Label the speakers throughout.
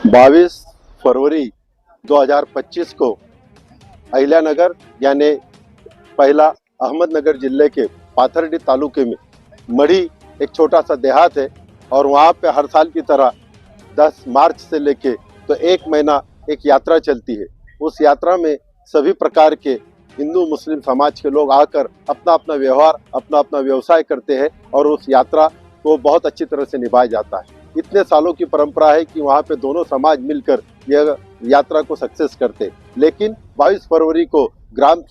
Speaker 1: 22 फरवरी 2025 को अहिल्यानगर यानी पहला अहमदनगर जिले के पाथर्डी तालुके में मढ़ी एक छोटा सा देहात है और वहाँ पे हर साल की तरह 10 मार्च से लेके तो एक महीना एक यात्रा चलती है। उस यात्रा में सभी प्रकार के हिंदू मुस्लिम समाज के लोग आकर अपना अपना व्यवहार अपना अपना व्यवसाय करते हैं और उस यात्रा को बहुत अच्छी तरह से निभाया जाता है। इतने सालों की परंपरा है कि वहाँ पे दोनों समाज मिलकर यह यात्रा को सक्सेस करते। लेकिन 22 फरवरी को ग्राम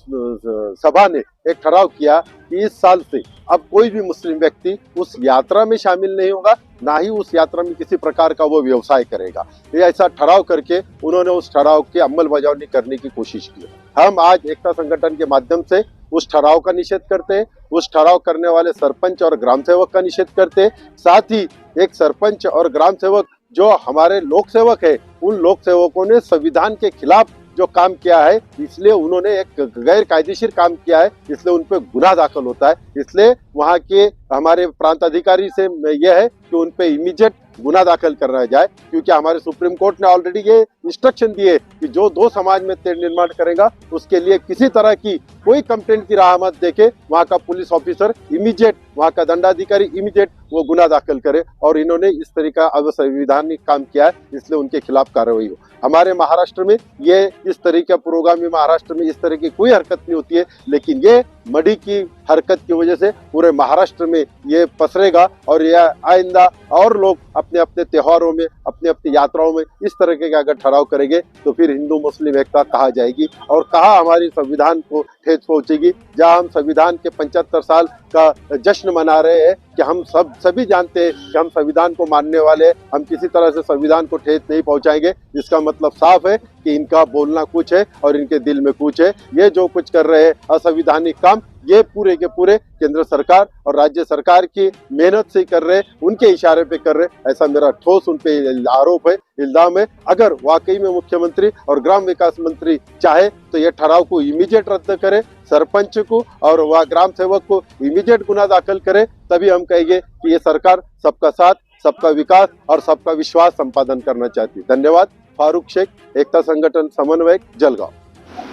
Speaker 1: सभा ने एक ठराव किया कि इस साल से अब कोई भी मुस्लिम व्यक्ति उस यात्रा में शामिल नहीं होगा, ना ही उस यात्रा में किसी प्रकार का वो व्यवसाय करेगा। ये ऐसा ठराव करके उन्होंने उस ठराव की अमलबजावनी करने की कोशिश की। हम आज एकता संगठन के माध्यम से उस ठराव का निषेध करते हैं, उस ठराव करने वाले सरपंच और ग्राम सेवक का निषेध करते हैं। साथ ही एक सरपंच और ग्राम सेवक जो हमारे लोक सेवक है, उन लोक सेवकों ने संविधान के खिलाफ जो काम किया है, इसलिए उन्होंने एक गैर कायदेशीर काम किया है, इसलिए उन पर गुनाह दाखिल होता है। इसलिए वहाँ के हमारे प्रांत अधिकारी से यह है कि उन पे इमीडिएट गुनाह दाखिल करना जाए, क्योंकि हमारे सुप्रीम कोर्ट ने ऑलरेडी ये इंस्ट्रक्शन दिए कि जो दो समाज में तेढ़ निर्माण करेगा उसके लिए किसी तरह की कोई कंप्लेंट की राह मत देके वहाँ का पुलिस ऑफिसर इमीडिएट, वहाँ का दंडाधिकारी इमीडिएट वो गुनाह दाखिल करे। और इन्होंने इस तरीका अवैधानिक काम किया है, इसलिए उनके खिलाफ कार्रवाई हो। हमारे महाराष्ट्र में ये इस तरीके पुरोगामी महाराष्ट्र में इस तरह की कोई हरकत नहीं होती है, लेकिन ये मढ़ी की हरकत की वजह से पूरे महाराष्ट्र में ये पसरेगा और यह आइंदा और लोग अपने अपने त्योहारों में अपने अपनी यात्राओं में इस तरह के अगर ठहराव करेंगे तो फिर हिंदू मुस्लिम एकता कहाँ जाएगी और कहाँ हमारी संविधान को ठेस पहुंचेगी। जहाँ हम संविधान के 75 साल का जश्न मना रहे हैं कि हम सभी जानते हैं कि हम संविधान को मानने वाले, हम किसी तरह से संविधान को ठेस नहीं पहुंचाएंगे। इसका मतलब साफ है कि इनका बोलना कुछ है और इनके दिल में कुछ है। ये जो कुछ कर रहे हैं असंविधानिक काम, ये पूरे के पूरे केंद्र सरकार और राज्य सरकार की मेहनत से कर रहे, उनके इशारे पे कर रहे। ऐसा मेरा ठोस उन पे आरोप है, इल्जाम है। अगर वाकई में मुख्यमंत्री और ग्राम विकास मंत्री चाहे तो ये ठराव को इमीडिएट रद्द करे, सरपंच को और वह ग्राम सेवक को इमीडिएट गुनाह दाखिल करे, तभी हम कहेंगे कि ये सरकार सबका साथ, सबका विकास और सबका विश्वास संपादन करना चाहती है। धन्यवाद। फारूक शेख, एकता संगठन समन्वयक, जलगांव।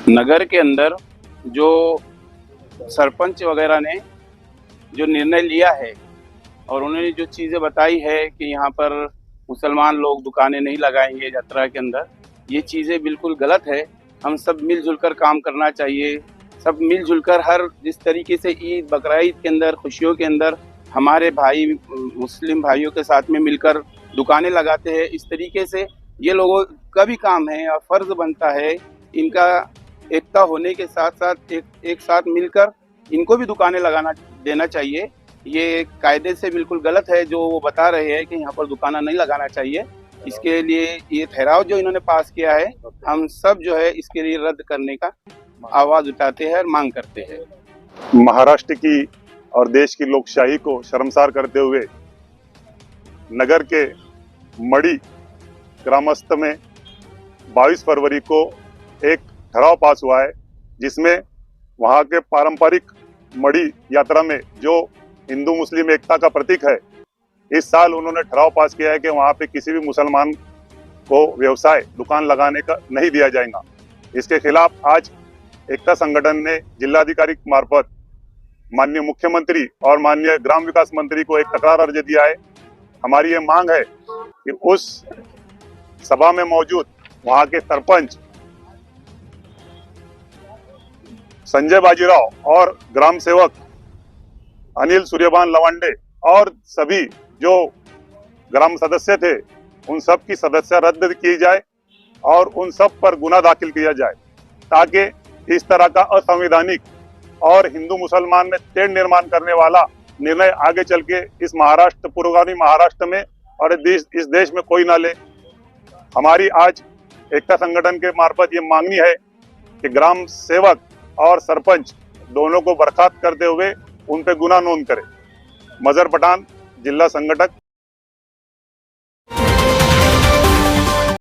Speaker 2: नगर के अंदर जो सरपंच वगैरह ने जो निर्णय लिया है और उन्होंने जो चीज़ें बताई है कि यहाँ पर मुसलमान लोग दुकानें नहीं लगाएंगे यात्रा के अंदर, ये चीज़ें बिल्कुल गलत है। हम सब मिलजुल कर काम करना चाहिए। सब मिलजुल कर हर जिस तरीके से ईद बकरीद के अंदर खुशियों के अंदर हमारे भाई मुस्लिम भाइयों के साथ में मिलकर दुकानें लगाते हैं, इस तरीके से ये लोगों का भी काम है और फ़र्ज़ बनता है इनका एकता होने के साथ साथ एक साथ मिलकर इनको भी दुकानें लगाना देना चाहिए। ये कायदे से बिल्कुल गलत है जो वो बता रहे हैं कि यहाँ पर दुकानें नहीं लगाना चाहिए। इसके लिए ये ठहराव जो इन्होंने पास किया है, हम सब जो है इसके लिए रद्द करने का आवाज़ उठाते हैं और मांग करते हैं।
Speaker 3: महाराष्ट्र की और देश की लोकशाही को शर्मसार करते हुए नगर के मढ़ी ग्रामस्थ में 22 फरवरी को एक ठराव पास हुआ है, जिसमें वहाँ के पारंपरिक मढ़ी यात्रा में जो हिंदू मुस्लिम एकता का प्रतीक है, इस साल उन्होंने ठराव पास किया है कि वहाँ पे किसी भी मुसलमान को व्यवसाय दुकान लगाने का नहीं दिया जाएगा। इसके खिलाफ आज एकता संगठन ने जिलाधिकारी मार्फत माननीय मुख्यमंत्री और माननीय ग्राम विकास मंत्री को एक तकरार अर्जी दिया है। हमारी ये मांग है कि उस सभा में मौजूद वहाँ के सरपंच संजय बाजीराव और ग्राम सेवक अनिल सूर्यभान लवांडे और सभी जो ग्राम सदस्य थे, उन सब की सदस्य रद्द की जाए और उन सब पर गुनाह दाखिल किया जाए, ताकि इस तरह का असंवैधानिक और हिंदू मुसलमान में तेढ़ निर्माण करने वाला निर्णय आगे चल के इस महाराष्ट्र पुरोगामी महाराष्ट्र में और इस देश में कोई ना ले। हमारी आज एकता संगठन के मार्फत ये मांगनी है कि ग्राम सेवक और सरपंच दोनों को बर्खास्त करते हुए उन पे गुनाह नोंद करे। मजहर पठान, जिला संगठक,